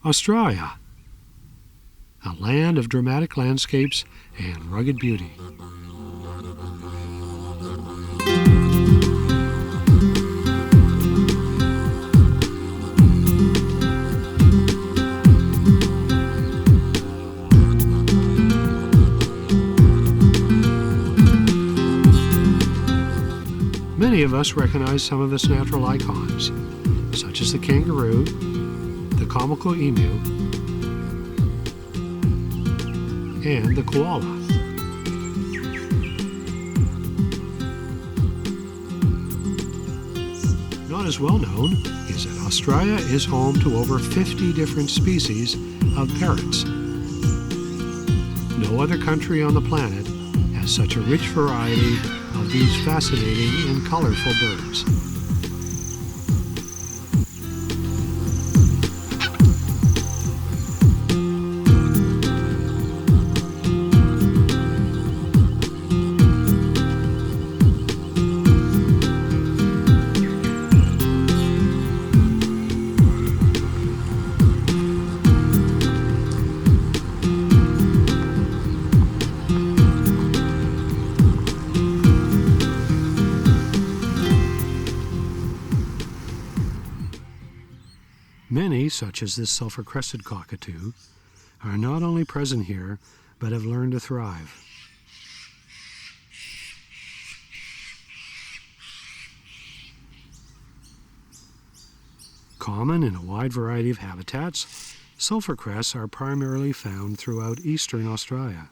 Australia, a land of dramatic landscapes and rugged beauty. Many of us recognize some of its natural icons, such as the kangaroo, the comical emu, and the koala. Not as well known is that Australia is home to over 50 different species of parrots. No other country on the planet has such a rich variety of these fascinating and colorful birds. Many, such as this sulfur-crested cockatoo, are not only present here, but have learned to thrive. Common in a wide variety of habitats, sulfur crests are primarily found throughout eastern Australia.